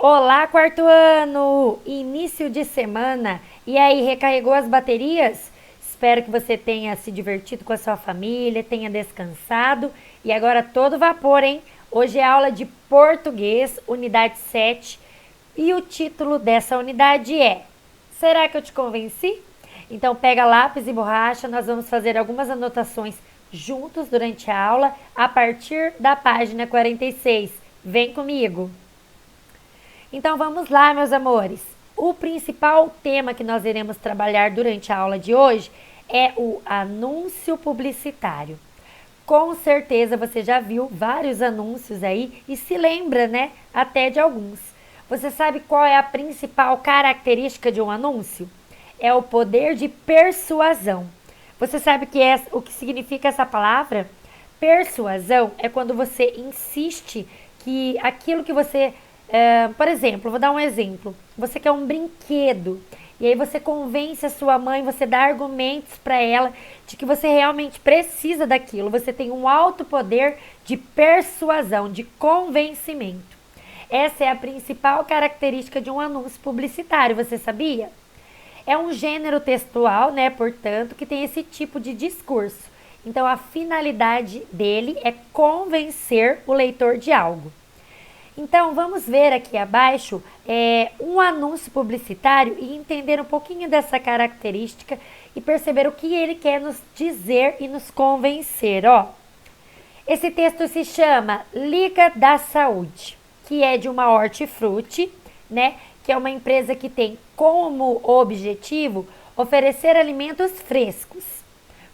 Olá, quarto ano! Início de semana. E aí, recarregou as baterias? Espero que você tenha se divertido com a sua família, tenha descansado. E agora todo vapor, hein? Hoje é aula de português, unidade 7. E o título dessa unidade é: Será que eu te convenci? Então pega lápis e borracha, nós vamos fazer algumas anotações juntos durante a aula a partir da página 46. Vem comigo! Então vamos lá, meus amores. O principal tema que nós iremos trabalhar durante a aula de hoje é o anúncio publicitário. Com certeza você já viu vários anúncios aí e se lembra, né, até de alguns. Você sabe qual é a principal característica de um anúncio? É o poder de persuasão. Você sabe o que significa essa palavra? Persuasão é quando você insiste que aquilo que você. Por exemplo, vou dar um exemplo. Você quer um brinquedo. E aí você convence a sua mãe, você dá argumentos para ela de que você realmente precisa daquilo. Você tem um alto poder de persuasão, de convencimento. Essa é a principal característica de um anúncio publicitário, você sabia? É um gênero textual, né, portanto, que tem esse tipo de discurso. Então, a finalidade dele é convencer o leitor de algo. Então, vamos ver aqui abaixo um anúncio publicitário e entender um pouquinho dessa característica e perceber o que ele quer nos dizer e nos convencer. Ó, esse texto se chama Liga da Saúde, que é de uma hortifruti, né? Que é uma empresa que tem como objetivo oferecer alimentos frescos,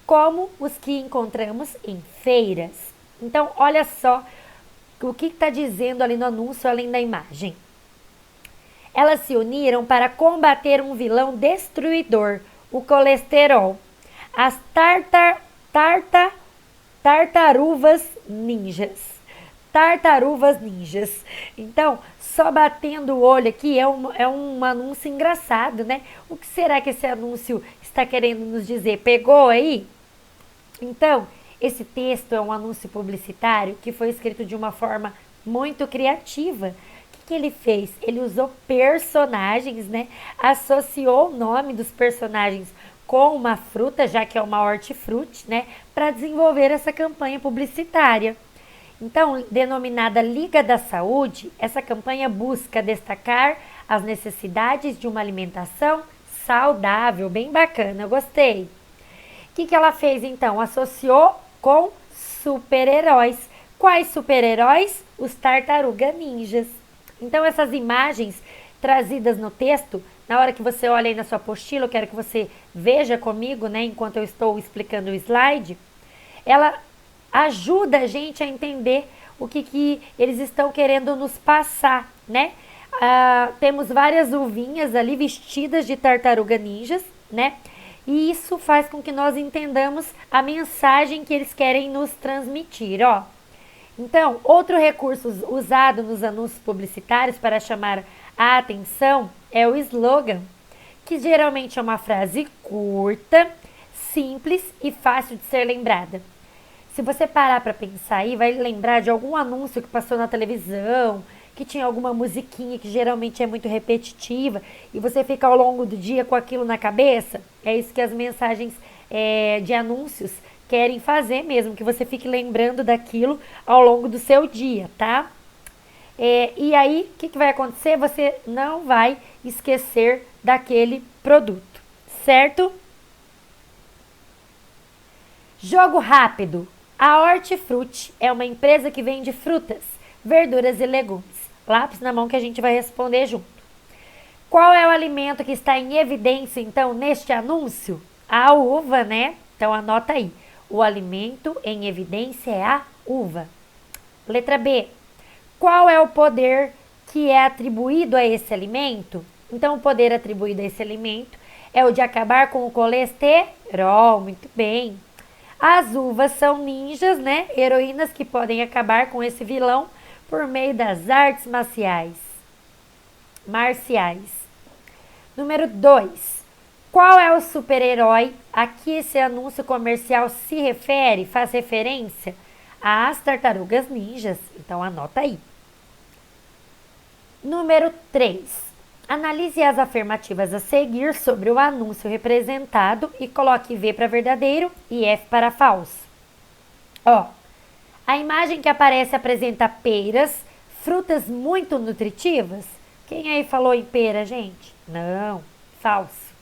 como os que encontramos em feiras. Então, olha só o que está dizendo ali no anúncio, além da imagem. Elas se uniram para combater um vilão destruidor, o colesterol. As tartaruvas ninjas. Tartaruvas ninjas. Então, só batendo o olho aqui é um anúncio engraçado, né? O que será que esse anúncio está querendo nos dizer? Pegou aí? Então, esse texto é um anúncio publicitário que foi escrito de uma forma muito criativa. O que ele fez? Ele usou personagens, né? Associou o nome dos personagens com uma fruta, já que é uma hortifruti, né? Para desenvolver essa campanha publicitária. Então, denominada Liga da Saúde, essa campanha busca destacar as necessidades de uma alimentação saudável, bem bacana, eu gostei. O que ela fez então? Associou com super-heróis. Quais super-heróis? Os tartaruga ninjas. Então, essas imagens trazidas no texto, na hora que você olha aí na sua apostila, eu quero que você veja comigo, né, enquanto eu estou explicando o slide, ela ajuda a gente a entender o que eles estão querendo nos passar, né? Temos várias uvinhas ali vestidas de tartaruga ninjas, né? E isso faz com que nós entendamos a mensagem que eles querem nos transmitir, ó. Então, outro recurso usado nos anúncios publicitários para chamar a atenção é o slogan, que geralmente é uma frase curta, simples e fácil de ser lembrada. Se você parar para pensar aí, vai lembrar de algum anúncio que passou na televisão, que tinha alguma musiquinha que geralmente é muito repetitiva e você fica ao longo do dia com aquilo na cabeça. É isso que as mensagens de anúncios querem fazer mesmo, que você fique lembrando daquilo ao longo do seu dia, tá? E aí, o que vai acontecer? Você não vai esquecer daquele produto, certo? Jogo rápido. A Hortifruti é uma empresa que vende frutas, verduras e legumes. Lápis na mão que a gente vai responder junto. Qual é o alimento que está em evidência, então, neste anúncio? A uva, né? Então, anota aí. O alimento em evidência é a uva. Letra B. Qual é o poder que é atribuído a esse alimento? Então, o poder atribuído a esse alimento é o de acabar com o colesterol. Muito bem. As uvas são ninjas, né? Heroínas que podem acabar com esse vilão por meio das artes marciais. Número 2. Qual é o super-herói a que esse anúncio comercial se refere? Faz referência às tartarugas ninjas. Então anota aí. Número 3. Analise as afirmativas a seguir sobre o anúncio representado e coloque V para verdadeiro e F para falso. Ó, a imagem que aparece apresenta peras, frutas muito nutritivas. Quem aí falou em pera, gente? Não, falso.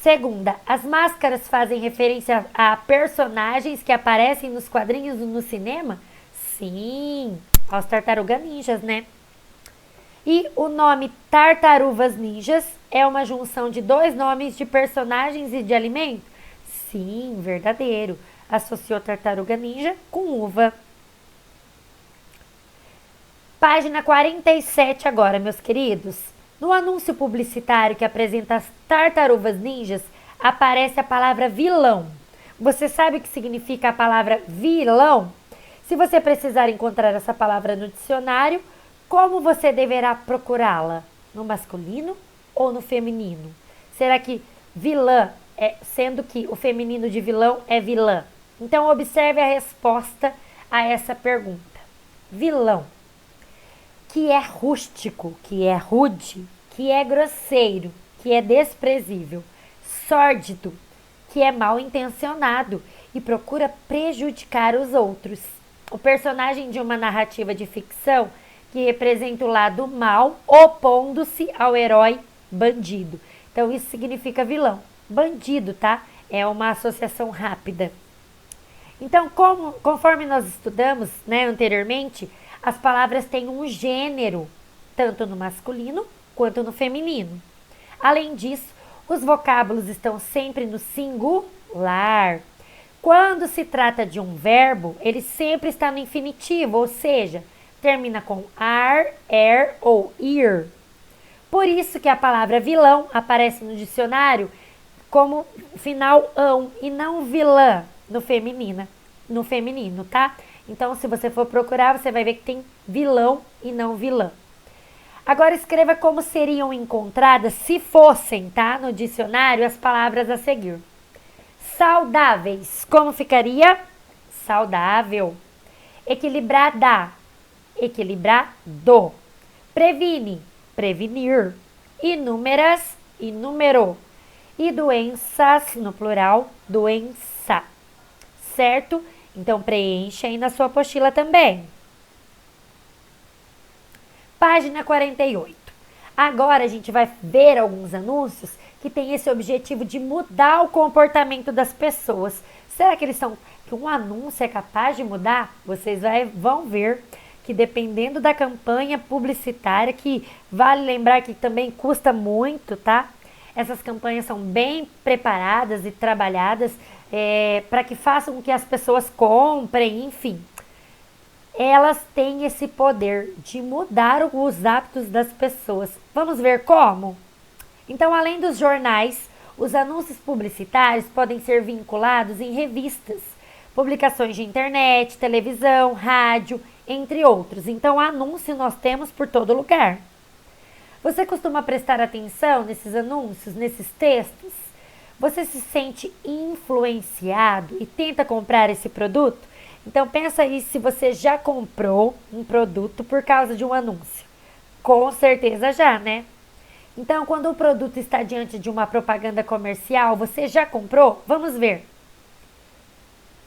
Segunda, as máscaras fazem referência a personagens que aparecem nos quadrinhos no cinema? Sim, aos Tartaruga Ninjas, né? E o nome Tartaruvas Ninjas é uma junção de dois nomes de personagens e de alimento? Sim, verdadeiro. Associou Tartaruga Ninja com uva. Página 47 agora, meus queridos. No anúncio publicitário que apresenta as Tartarugas Ninjas, aparece a palavra vilão. Você sabe o que significa a palavra vilão? Se você precisar encontrar essa palavra no dicionário, como você deverá procurá-la? No masculino ou no feminino? Será que vilã, sendo que o feminino de vilão é vilã? Então, observe a resposta a essa pergunta. Vilão, que é rústico, que é rude, que é grosseiro, que é desprezível, sórdido, que é mal intencionado e procura prejudicar os outros. O personagem de uma narrativa de ficção que representa o lado mal, opondo-se ao herói bandido. Então, isso significa vilão. Bandido, tá? É uma associação rápida. Então, conforme nós estudamos, né, anteriormente, as palavras têm um gênero, tanto no masculino quanto no feminino. Além disso, os vocábulos estão sempre no singular. Quando se trata de um verbo, ele sempre está no infinitivo, ou seja, termina com ar, er ou ir. Por isso que a palavra vilão aparece no dicionário como final ão e não vilã no feminino, tá? Então, se você for procurar, você vai ver que tem vilão e não vilã. Agora escreva como seriam encontradas, se fossem, tá? No dicionário, as palavras a seguir. Saudáveis, como ficaria? Saudável. Equilibrada, equilibrado. Previne, prevenir. Inúmeras, inúmero. E doenças, no plural, doença. Certo? Então, preencha aí na sua apostila também. Página 48. Agora a gente vai ver alguns anúncios que têm esse objetivo de mudar o comportamento das pessoas. Será que que um anúncio é capaz de mudar? Vocês vão ver que dependendo da campanha publicitária, que vale lembrar que também custa muito, tá? Essas campanhas são bem preparadas e trabalhadas para que façam com que as pessoas comprem, enfim. Elas têm esse poder de mudar os hábitos das pessoas. Vamos ver como? Então, além dos jornais, os anúncios publicitários podem ser vinculados em revistas, publicações de internet, televisão, rádio, entre outros. Então, anúncio nós temos por todo lugar. Você costuma prestar atenção nesses anúncios, nesses textos? Você se sente influenciado e tenta comprar esse produto? Então, pensa aí se você já comprou um produto por causa de um anúncio. Com certeza já, né? Então, quando o produto está diante de uma propaganda comercial, você já comprou? Vamos ver.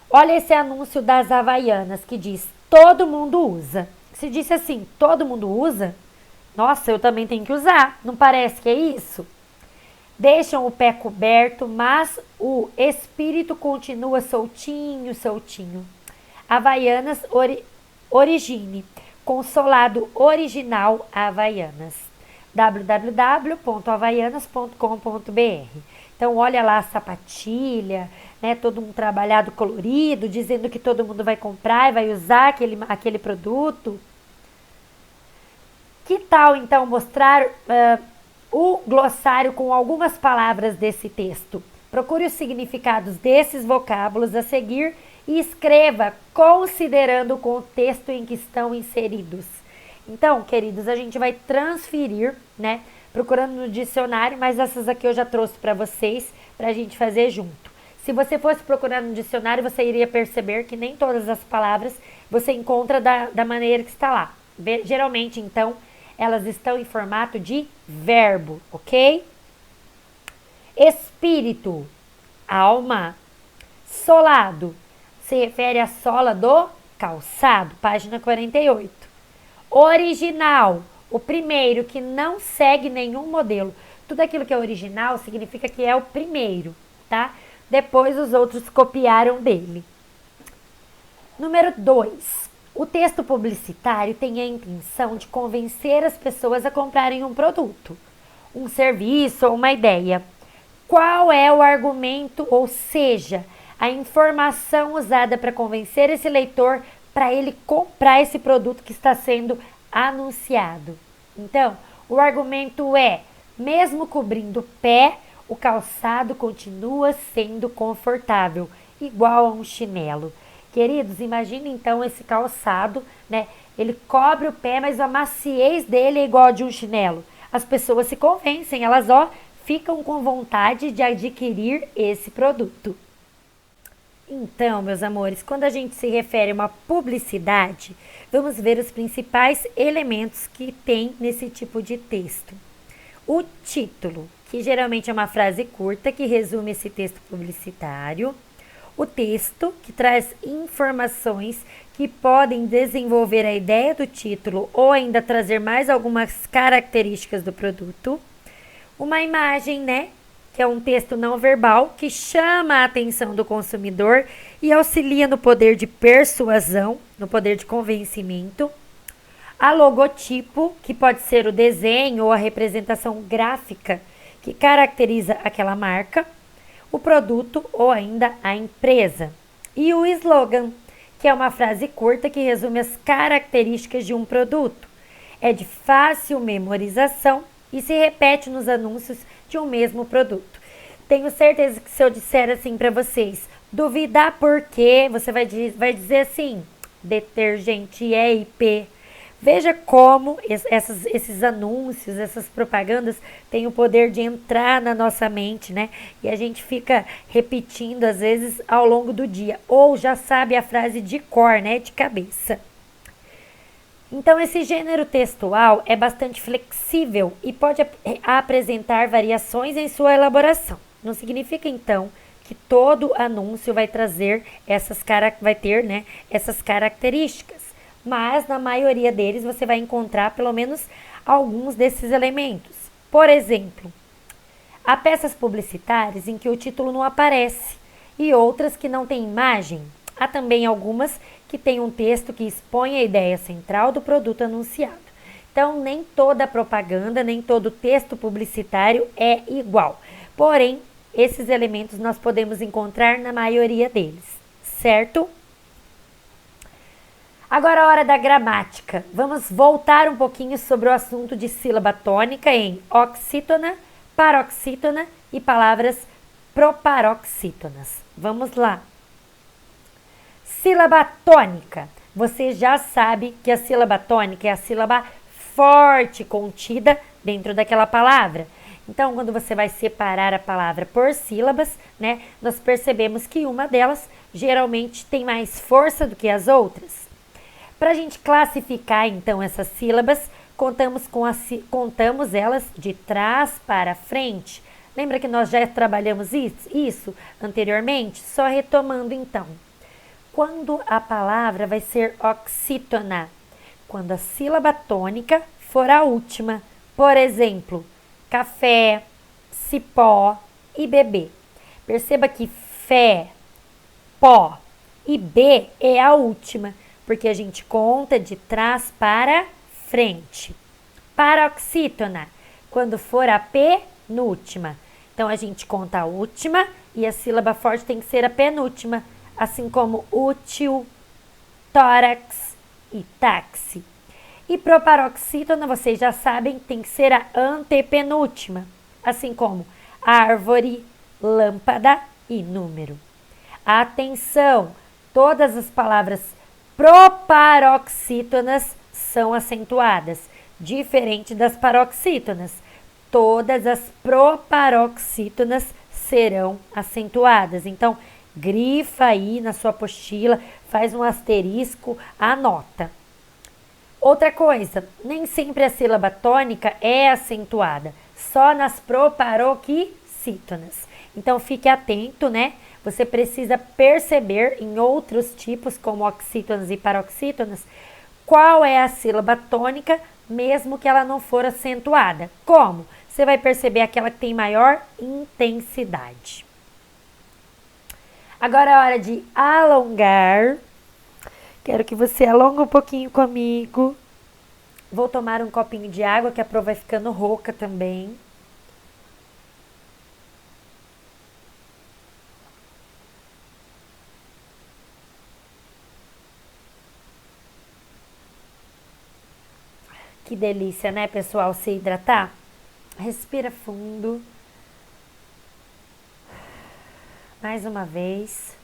Olha esse anúncio das Havaianas que diz, todo mundo usa. Se disse assim, todo mundo usa, nossa, eu também tenho que usar. Não parece que é isso? Deixam o pé coberto, mas o espírito continua soltinho, soltinho. Havaianas Origine, consolado original Havaianas. www.havaianas.com.br. Então, olha lá a sapatilha, né, todo um trabalhado colorido, dizendo que todo mundo vai comprar e vai usar aquele produto. Que tal, então, mostrar o glossário com algumas palavras desse texto? Procure os significados desses vocábulos a seguir e escreva considerando o contexto em que estão inseridos. Então, queridos, a gente vai transferir, né, procurando no dicionário, mas essas aqui eu já trouxe para vocês, para a gente fazer junto. Se você fosse procurar no dicionário, você iria perceber que nem todas as palavras você encontra da maneira que está lá. Geralmente, então, elas estão em formato de verbo, ok? Espírito, alma. Solado, se refere à sola do calçado, página 48. Original, o primeiro que não segue nenhum modelo. Tudo aquilo que é original significa que é o primeiro, tá? Depois os outros copiaram dele. Número 2. O texto publicitário tem a intenção de convencer as pessoas a comprarem um produto, um serviço ou uma ideia. Qual é o argumento, ou seja, a informação usada para convencer esse leitor para ele comprar esse produto que está sendo anunciado? Então, o argumento é: mesmo cobrindo o pé, o calçado continua sendo confortável, igual a um chinelo. Queridos, imagine então esse calçado, né? Ele cobre o pé, mas a maciez dele é igual a de um chinelo. As pessoas se convencem, elas ficam com vontade de adquirir esse produto. Então, meus amores, quando a gente se refere a uma publicidade, vamos ver os principais elementos que tem nesse tipo de texto. O título, que geralmente é uma frase curta que resume esse texto publicitário. O texto, que traz informações que podem desenvolver a ideia do título ou ainda trazer mais algumas características do produto. Uma imagem, né? Que é um texto não verbal que chama a atenção do consumidor e auxilia no poder de persuasão, no poder de convencimento. A logotipo, que pode ser o desenho ou a representação gráfica que caracteriza aquela marca, o produto ou ainda a empresa. E o slogan, que é uma frase curta que resume as características de um produto. É de fácil memorização e se repete nos anúncios de um mesmo produto. Tenho certeza que se eu disser assim para vocês, duvidar por quê, você vai dizer assim, detergente EIP. Veja como esses anúncios, essas propagandas têm o poder de entrar na nossa mente, né? E a gente fica repetindo às vezes ao longo do dia. Ou já sabe a frase de cor, né? De cabeça. Então, esse gênero textual é bastante flexível e pode apresentar variações em sua elaboração. Não significa, então, que todo anúncio vai ter essas características. Mas, na maioria deles, você vai encontrar pelo menos alguns desses elementos. Por exemplo, há peças publicitárias em que o título não aparece e outras que não têm imagem. Há também algumas que têm um texto que expõe a ideia central do produto anunciado. Então, nem toda propaganda, nem todo texto publicitário é igual. Porém, esses elementos nós podemos encontrar na maioria deles, certo? Agora a hora da gramática. Vamos voltar um pouquinho sobre o assunto de sílaba tônica em oxítona, paroxítona e palavras proparoxítonas. Vamos lá. Sílaba tônica. Você já sabe que a sílaba tônica é a sílaba forte contida dentro daquela palavra. Então, quando você vai separar a palavra por sílabas, né, nós percebemos que uma delas geralmente tem mais força do que as outras. Para a gente classificar, então, essas sílabas, contamos elas de trás para frente. Lembra que nós já trabalhamos isso anteriormente? Só retomando, então. Quando a palavra vai ser oxítona? Quando a sílaba tônica for a última. Por exemplo, café, cipó e bebê. Perceba que fé, pó e B é a última, porque a gente conta de trás para frente. Paroxítona, quando for a penúltima. Então, a gente conta a última e a sílaba forte tem que ser a penúltima, assim como útil, tórax e táxi. E proparoxítona, vocês já sabem, tem que ser a antepenúltima, assim como árvore, lâmpada e número. Atenção, todas as palavras proparoxítonas são acentuadas, diferente das paroxítonas. Todas as proparoxítonas serão acentuadas. Então, grifa aí na sua apostila, faz um asterisco, anota. Outra coisa, nem sempre a sílaba tônica é acentuada, só nas proparoxítonas. Então fique atento, né? Você precisa perceber em outros tipos, como oxítonas e paroxítonas, qual é a sílaba tônica, mesmo que ela não for acentuada. Como? Você vai perceber aquela que tem maior intensidade. Agora é hora de alongar. Quero que você alongue um pouquinho comigo. Vou tomar um copinho de água, que a Pro vai ficando rouca também. Que delícia, né, pessoal, se hidratar? Respira fundo. Mais uma vez.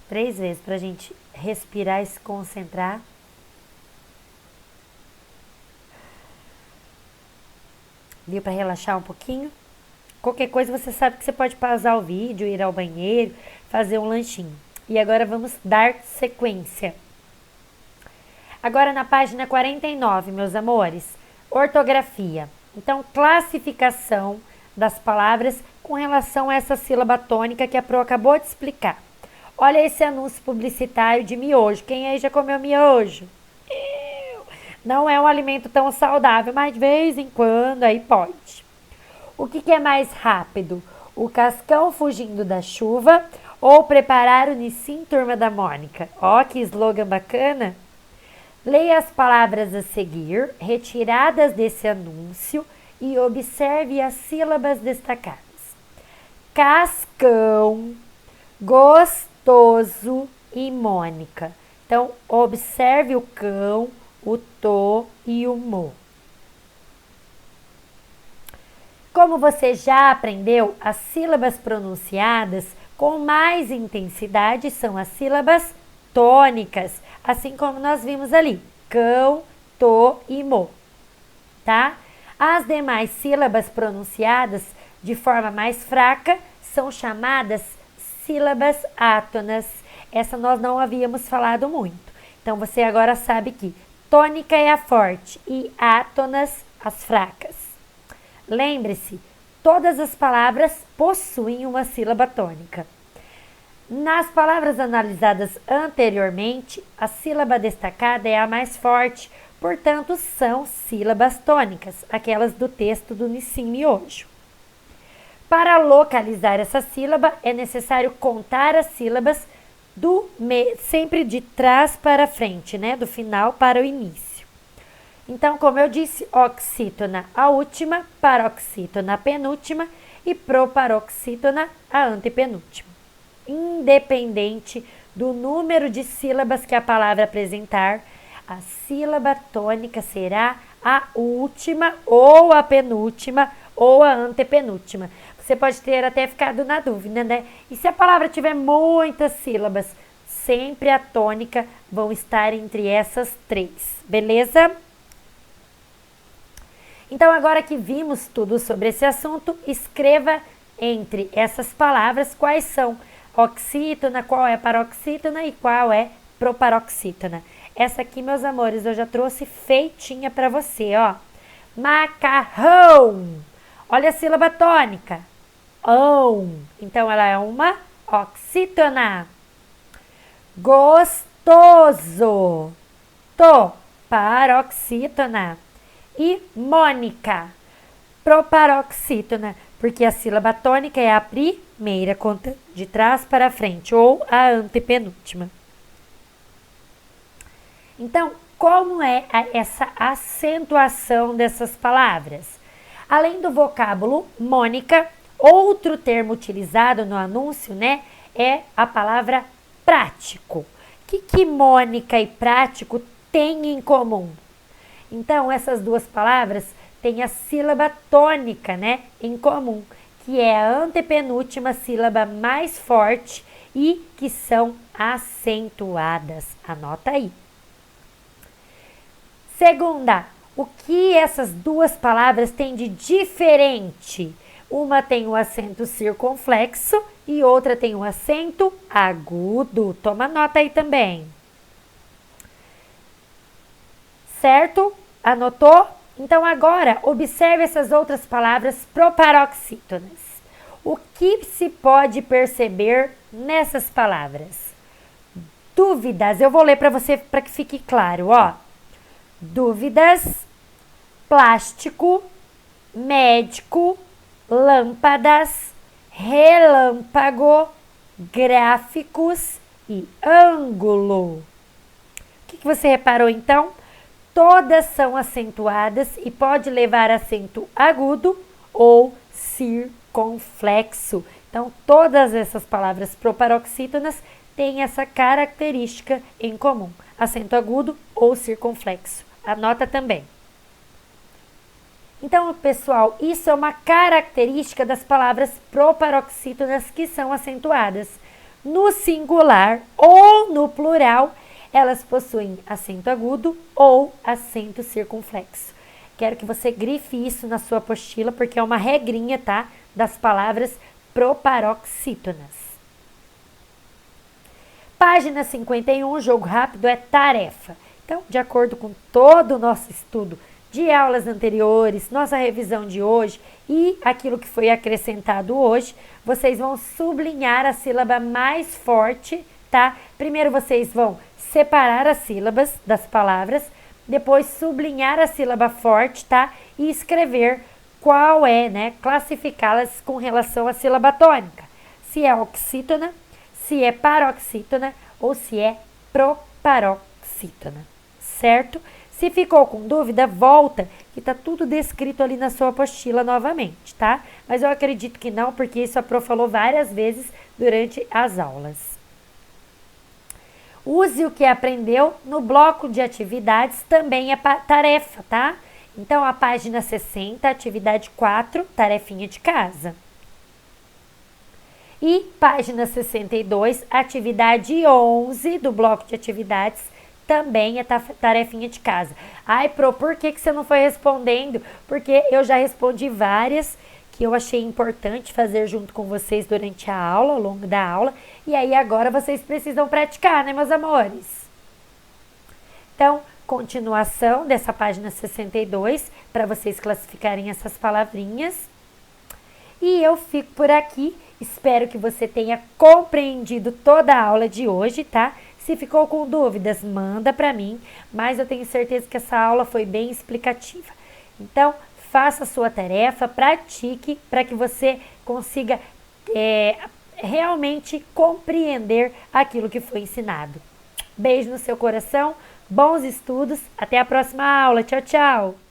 3 vezes pra gente respirar e se concentrar. Viu, para relaxar um pouquinho? Qualquer coisa você sabe que você pode pausar o vídeo, ir ao banheiro, fazer um lanchinho. E agora vamos dar sequência. Agora na página 49, meus amores, ortografia. Então, classificação das palavras com relação a essa sílaba tônica que a Pro acabou de explicar. Olha esse anúncio publicitário de miojo. Quem aí já comeu miojo? Não é um alimento tão saudável, mas de vez em quando aí pode. O que é mais rápido? O Cascão fugindo da chuva ou preparar o Nissim Turma da Mônica? Ó, que slogan bacana! Leia as palavras a seguir, retiradas desse anúncio, e observe as sílabas destacadas. Cascão, gostoso e Mônica. Então, observe o cão, o to e o mo. Como você já aprendeu, as sílabas pronunciadas com mais intensidade são as sílabas tônicas, assim como nós vimos ali, cão, to e mo, tá? As demais sílabas pronunciadas de forma mais fraca são chamadas sílabas átonas. Essa nós não havíamos falado muito. Então, você agora sabe que tônica é a forte e átonas as fracas. Lembre-se, todas as palavras possuem uma sílaba tônica. Nas palavras analisadas anteriormente, a sílaba destacada é a mais forte, portanto, são sílabas tônicas, aquelas do texto do Nissim Miojo. Para localizar essa sílaba, é necessário contar as sílabas sempre de trás para frente, né? Do final para o início. Então, como eu disse, oxítona a última, paroxítona a penúltima e proparoxítona a antepenúltima. Independente do número de sílabas que a palavra apresentar, a sílaba tônica será a última ou a penúltima ou a antepenúltima. Você pode ter até ficado na dúvida, né? E se a palavra tiver muitas sílabas, sempre a tônica vão estar entre essas 3, beleza? Então, agora que vimos tudo sobre esse assunto, escreva entre essas palavras quais são oxítona, qual é paroxítona e qual é proparoxítona. Essa aqui, meus amores, eu já trouxe feitinha para você, ó. Macarrão. Olha a sílaba tônica. Então, ela é uma oxítona. Gostoso. Paroxítona. E Mônica, proparoxítona, porque a sílaba tônica é a primeira, conta de trás para frente, ou a antepenúltima. Então, como é essa acentuação dessas palavras? Além do vocábulo Mônica, outro termo utilizado no anúncio, né, é a palavra prático. O que Mônica e prático têm em comum? Então, essas duas palavras têm a sílaba tônica, né, em comum, que é a antepenúltima sílaba mais forte e que são acentuadas. Anota aí. Segunda, o que essas duas palavras têm de diferente? Uma tem o acento circunflexo e outra tem o acento agudo. Toma nota aí também. Certo? Anotou? Então agora observe essas outras palavras proparoxítonas. O que se pode perceber nessas palavras? Dúvidas, eu vou ler para você para que fique claro, ó. Dúvidas, plástico, médico, lâmpadas, relâmpago, gráficos e ângulo. O que você reparou então? Todas são acentuadas e pode levar acento agudo ou circunflexo. Então, todas essas palavras proparoxítonas têm essa característica em comum: acento agudo ou circunflexo. Anota também. Então, pessoal, isso é uma característica das palavras proparoxítonas que são acentuadas. No singular ou no plural, elas possuem acento agudo ou acento circunflexo. Quero que você grife isso na sua apostila, porque é uma regrinha, tá? Das palavras proparoxítonas. Página 51, jogo rápido é tarefa. Então, de acordo com todo o nosso estudo de aulas anteriores, nossa revisão de hoje e aquilo que foi acrescentado hoje, vocês vão sublinhar a sílaba mais forte, tá? Primeiro vocês vão separar as sílabas das palavras, depois sublinhar a sílaba forte, tá? E escrever qual é, né? Classificá-las com relação à sílaba tônica. Se é oxítona, se é paroxítona ou se é proparoxítona, certo? Se ficou com dúvida, volta, que tá tudo descrito ali na sua apostila novamente, tá? Mas eu acredito que não, porque isso a Pro falou várias vezes durante as aulas. Use o que aprendeu no bloco de atividades, também é tarefa, tá? Então, a página 60, atividade 4, tarefinha de casa. E página 62, atividade 11 do bloco de atividades, também é tarefinha de casa. Ai, Pro, por que você não foi respondendo? Porque eu já respondi várias que eu achei importante fazer junto com vocês durante a aula, ao longo da aula. E aí agora vocês precisam praticar, né, meus amores? Então, continuação dessa página 62, para vocês classificarem essas palavrinhas. E eu fico por aqui. Espero que você tenha compreendido toda a aula de hoje, tá? Se ficou com dúvidas, manda para mim, mas eu tenho certeza que essa aula foi bem explicativa. Então, faça a sua tarefa, pratique para que você consiga realmente compreender aquilo que foi ensinado. Beijo no seu coração, bons estudos, até a próxima aula. Tchau, tchau!